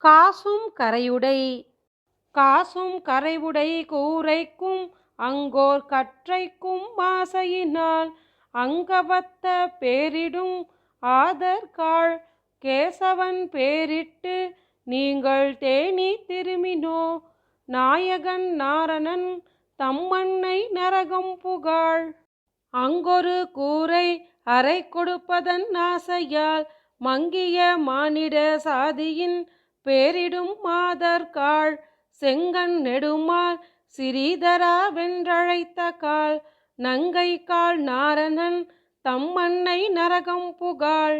காசும் கரையுடை காசும் கரைவுடை கூரைக்கும் அங்கோர் கற்றைக்கும் ஆசையினால் அங்கவத்த பேரிடும் ஆதர்காள் கேசவன் பேரிட்டு நீங்கள் தேனி திருமினோ நாயகன் நாரணன் தம்மண்ணை நரகம் புகாள். அங்கொரு கூரை அறை கொடுப்பதன் ஆசையால் மங்கிய மானிட சாதியின் பேரிடும் மாதர்காள் செங்கண் நெடுமால் சிறீதரா வென்றழைத்த கால் நங்கை கால் நாரணன் தம்மண்ணை நரகம் புகாள்.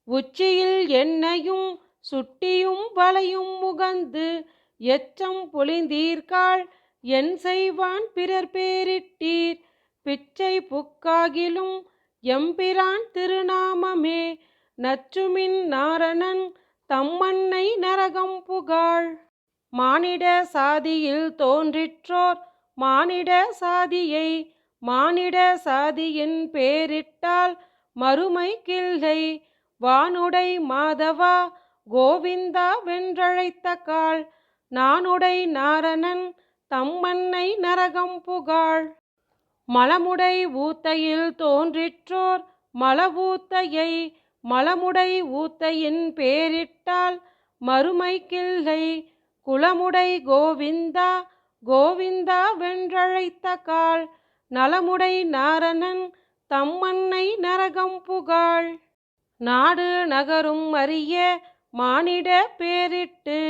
உச்சியில் எண்ணெயும் சுட்டியும் வளையும் முகந்து எச்சம் பொழிந்தீர்காள் என் செய்வான் பிறர் பேரிட்டீர் பிச்சை புக்காகிலும் எம்பிரான் திருநாமமே நச்சுமின் நாரணன் தம்மண்ணை நரகம் புகாள். மானிட சாதியில் தோன்றிற்றோர் மானிட சாதியை மானிட சாதியின் பேரிட்டால் மறுமை கில்லை வானுடை மாதவா கோவிந்தா வென்றழைத்த கால் நானுடை நாரணன் தம்மண்ணை நரகம் புகாள். மலமுடை ஊத்தையில் தோன்றிற்றோர் மலவூத்தையை மலமுடை ஊத்தையின் பேரிட்டால் மறுமை கில்லை குலமுடை கோவிந்தா கோவிந்தா வென்றழைத்த கால் நலமுடை நாரணன் தம்மண்ணை நரகம் புகாள். நாடு நகரும் அறிய மானிட பேரிட்டு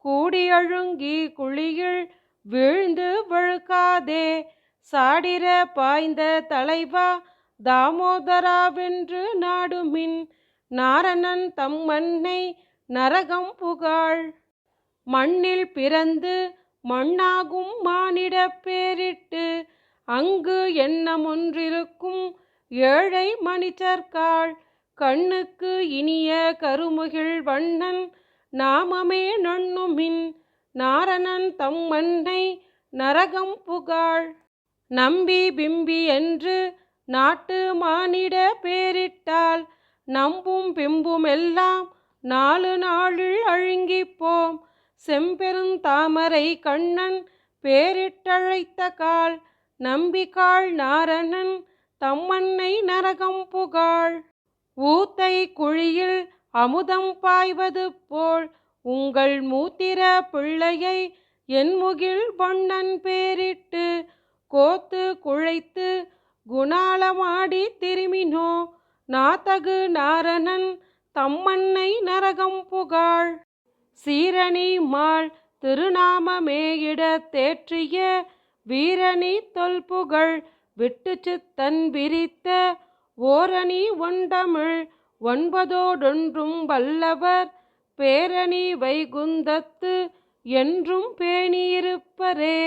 கூடியழுங்கி குழியில் வீழ்ந்து வழுக்காதே சாடிர பாய்ந்த தலைவா தாமோதராவென்று நாடுமின் நாரணன் தம்மண்ணை நரகம் புகாள். மண்ணில் பிறந்து மண்ணாகும் மானிட பேரிட்டு அங்கு எண்ணமொன்றிருக்கும் ஏழை மனிதர்காள் கண்ணுக்கு இனிய கருமுகில் வண்ணன் நாமமே நண்ணுமின் நாரணன் தம்மண்ணை நரகம் புகாள். நம்பி பிம்பி என்று நாட்டு மானிட பேரிட்டால் நம்பும் பிம்பும் எல்லாம் நாலு நாளில் அழுங்கிப்போம் செம்பெருந்தாமரை கண்ணன் பேரிட்டழைத்த கால் நம்பிக்காள் நாரணன் தம்மண்ணை நரகம் புகாள். ஊத்தை குழியில் அமுதம் பாய்வது போல் உங்கள் மூத்திர பிள்ளையை என் முகில் வண்ணன் பேரிட்டு கோத்து குழைத்து குணாலமாடி திருமினோ நாதகு நாரணன் தம்மண்ணை நரகம் புகாள். சீரணி மால் திருநாமமேயிட தேற்றிய வீரணி தொல்புகழ் விட்டு சித்தன் விரித்த ஓரணி ஒண்டமிழ் ஒன்பதோடொன்றும் வல்லவர் பேரணி வைகுந்தத்து என்றும் பேணியிருப்பரே.